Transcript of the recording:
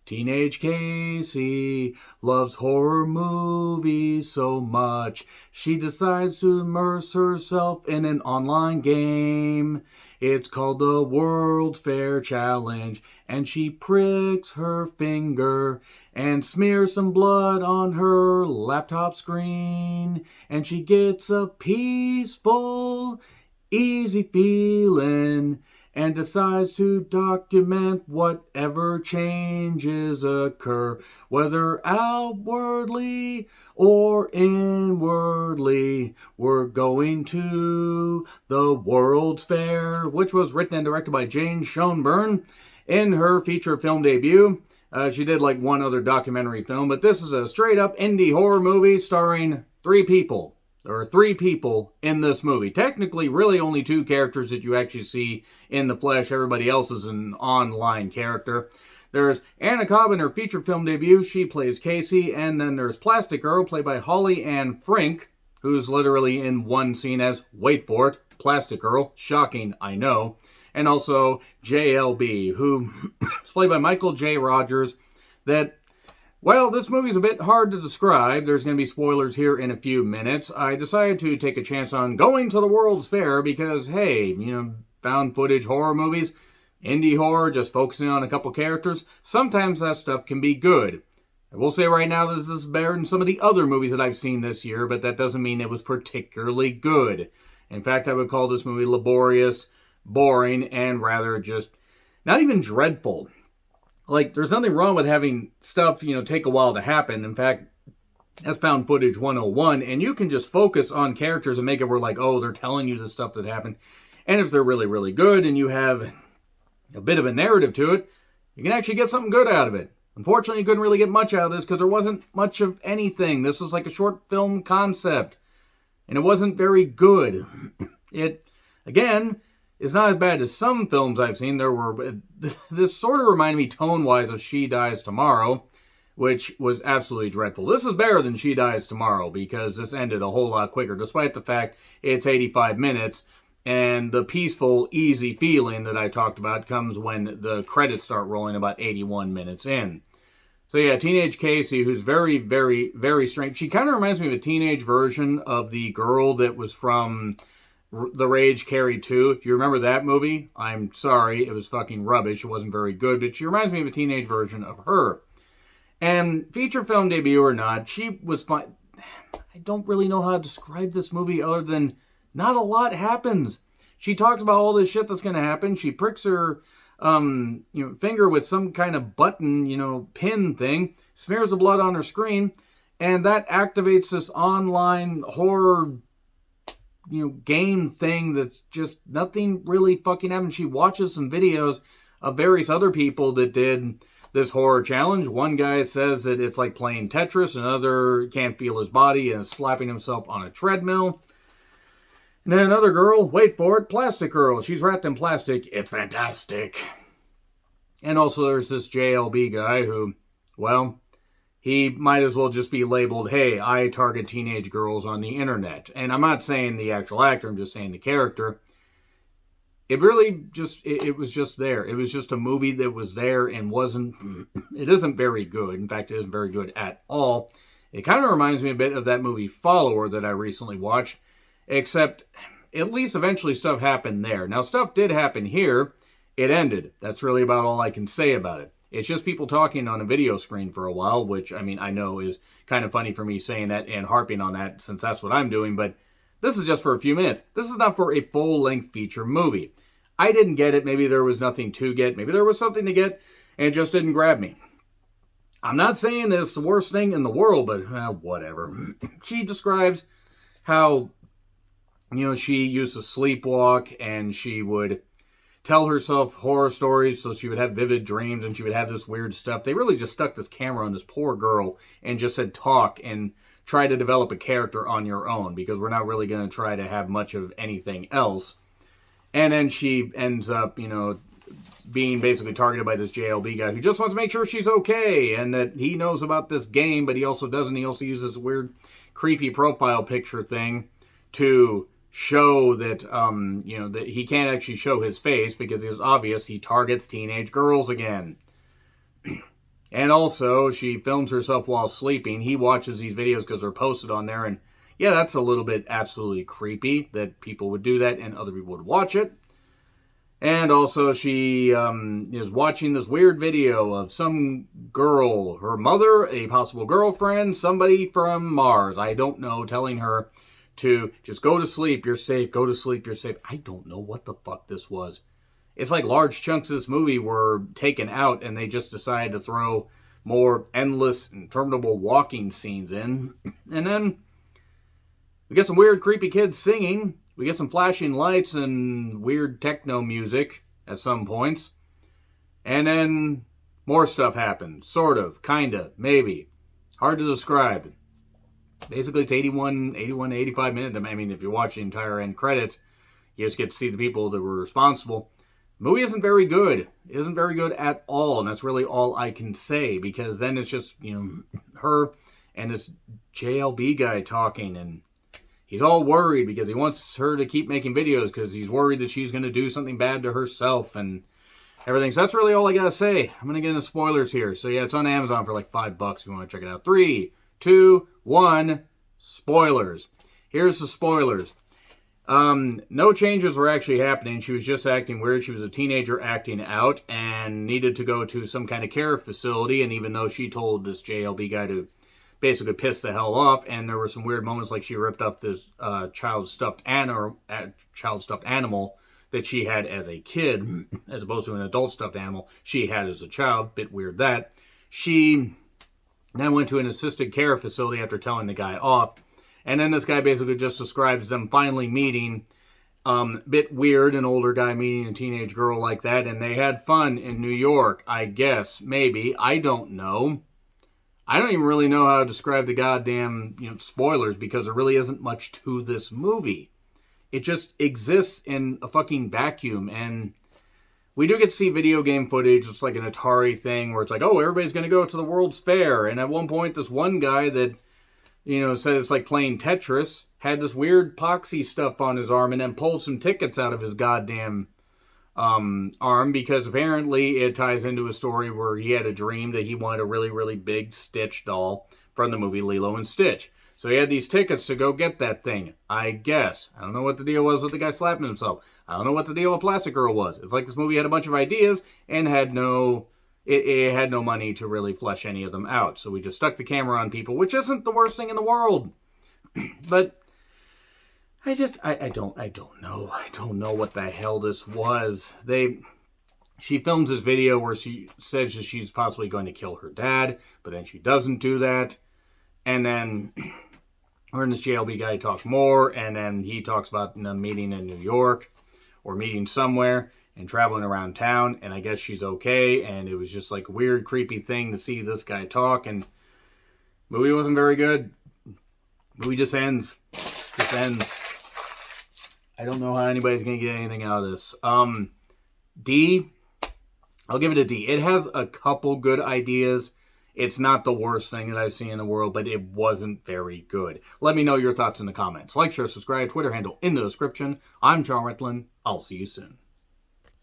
Teenage Casey loves horror movies so much, she decides to immerse herself in an online game. It's called the World's Fair Challenge, and she pricks her finger and smears some blood on her laptop screen, and she gets a peaceful, easy feeling and decides to document whatever changes occur, whether outwardly or inwardly. We're going to the World's Fair, which was written and directed by Jane Schoenburn in her feature film debut. She did like one other documentary film, but this is a straight up indie horror movie starring three people. There are three people in this movie. Technically, really only two characters that you actually see in the flesh. Everybody else is an online character. There's Anna Cobb in her feature film debut. She plays Casey. And then there's Plastic Girl, played by Holly Ann Frink, who's literally in one scene as, wait for it, Plastic Girl. Shocking, I know. And also JLB, who is played by Michael J. Rogers. Well, this movie's a bit hard to describe. There's going to be spoilers here in a few minutes. I decided to take a chance on going to the World's Fair because, hey, found footage horror movies, indie horror, just focusing on a couple characters, sometimes that stuff can be good. I will say right now this is better than some of the other movies that I've seen this year, but that doesn't mean it was particularly good. In fact, I would call this movie laborious, boring, and rather just not even dreadful. Like, there's nothing wrong with having stuff, take a while to happen. In fact, that's found footage 101, and you can just focus on characters and make it where, like, oh, they're telling you the stuff that happened. And if they're really, really good and you have a bit of a narrative to it, you can actually get something good out of it. Unfortunately, you couldn't really get much out of this because there wasn't much of anything. This was like a short film concept, and it wasn't very good. It, again, is not as bad as some films I've seen. This sort of reminded me tone-wise of She Dies Tomorrow, which was absolutely dreadful. This is better than She Dies Tomorrow because this ended a whole lot quicker, despite the fact it's 85 minutes, and the peaceful, easy feeling that I talked about comes when the credits start rolling about 81 minutes in. So yeah, Teenage Casey, who's very, very, very strange. She kind of reminds me of a teenage version of the girl that was from The Rage Carrie 2. If you remember that movie, I'm sorry, it was fucking rubbish. It wasn't very good, but she reminds me of a teenage version of her. And feature film debut or not, she was fine. I don't really know how to describe this movie other than not a lot happens. She talks about all this shit that's going to happen. She pricks her finger with some kind of button, pin thing, smears the blood on her screen, and that activates this online horror game thing that's just nothing really fucking happens. She watches some videos of various other people that did this horror challenge. One guy says that it's like playing Tetris. Another can't feel his body and is slapping himself on a treadmill. And then another girl, wait for it, Plastic Girl. She's wrapped in plastic. It's fantastic. And also there's this JLB guy who, well, he might as well just be labeled, hey, I target teenage girls on the internet. And I'm not saying the actual actor, I'm just saying the character. It really just, it was just there. It was just a movie that was there and it isn't very good. In fact, it isn't very good at all. It kind of reminds me a bit of that movie Follower that I recently watched, except at least eventually stuff happened there. Now, stuff did happen here. It ended. That's really about all I can say about it. It's just people talking on a video screen for a while, which, I know is kind of funny for me saying that and harping on that since that's what I'm doing, but this is just for a few minutes. This is not for a full-length feature movie. I didn't get it. Maybe there was nothing to get. Maybe there was something to get and it just didn't grab me. I'm not saying that it's the worst thing in the world, but whatever. She describes how, she used to sleepwalk and she would tell herself horror stories so she would have vivid dreams and she would have this weird stuff. They really just stuck this camera on this poor girl and just said talk and try to develop a character on your own because we're not really going to try to have much of anything else. And then she ends up, being basically targeted by this JLB guy who just wants to make sure she's okay and that he knows about this game, but he also doesn't. He also uses this weird, creepy profile picture thing to show that, that he can't actually show his face because it's obvious he targets teenage girls again. And also, she films herself while sleeping. He watches these videos because they're posted on there. And yeah, that's a little bit absolutely creepy that people would do that and other people would watch it. And also, she is watching this weird video of some girl, her mother, a possible girlfriend, somebody from Mars, I don't know, telling her to just go to sleep, you're safe, go to sleep, you're safe. I don't know what the fuck this was. It's like large chunks of this movie were taken out and they just decided to throw more endless, interminable walking scenes in. And then we get some weird, creepy kids singing. We get some flashing lights and weird techno music at some points. And then more stuff happens. Sort of, kind of, maybe. Hard to describe. Basically, it's 81 to 85 minutes. I mean, if you watch the entire end credits, you just get to see the people that were responsible. The movie isn't very good. It isn't very good at all. And that's really all I can say. Because then it's just, her and this JLB guy talking, and he's all worried because he wants her to keep making videos because he's worried that she's going to do something bad to herself and everything. So that's really all I got to say. I'm going to get into spoilers here. So yeah, it's on Amazon for like $5 if you want to check it out. 3, 2, 1, spoilers. Here's the spoilers. No changes were actually happening. She was just acting weird. She was a teenager acting out and needed to go to some kind of care facility. And even though she told this JLB guy to basically piss the hell off, and there were some weird moments like she ripped up this child stuffed animal that she had as a kid, as opposed to an adult stuffed animal she had as a child. Bit weird that. She then went to an assisted care facility after telling the guy off. And then this guy basically just describes them finally meeting. Bit weird, an older guy meeting a teenage girl like that. And they had fun in New York, I guess. Maybe. I don't know. I don't even really know how to describe the goddamn, spoilers, because there really isn't much to this movie. It just exists in a fucking vacuum. And we do get to see video game footage. It's like an Atari thing where it's like, oh, everybody's going to go to the World's Fair. And at one point, this one guy that said it's like playing Tetris, had this weird poxy stuff on his arm and then pulled some tickets out of his goddamn arm because apparently it ties into a story where he had a dream that he wanted a really, really big Stitch doll from the movie Lilo and Stitch. So he had these tickets to go get that thing, I guess. I don't know what the deal was with the guy slapping himself. I don't know what the deal with Plastic Girl was. It's like this movie had a bunch of ideas and had no... It had no money to really flesh any of them out. So we just stuck the camera on people, which isn't the worst thing in the world. But I don't know. I don't know what the hell this was. She films this video where she says that she's possibly going to kill her dad, but then she doesn't do that. And then her and this JLB guy talk more, and then he talks about them meeting in New York or meeting somewhere and traveling around town, and I guess she's okay, and it was just like a weird, creepy thing to see this guy talk, and movie wasn't very good. Movie just ends. Just ends. I don't know how anybody's going to get anything out of this. D, I'll give it a D. It has a couple good ideas. It's not the worst thing that I've seen in the world, but it wasn't very good. Let me know your thoughts in the comments. Like, share, subscribe, Twitter handle in the description. I'm John Ritlin. I'll see you soon.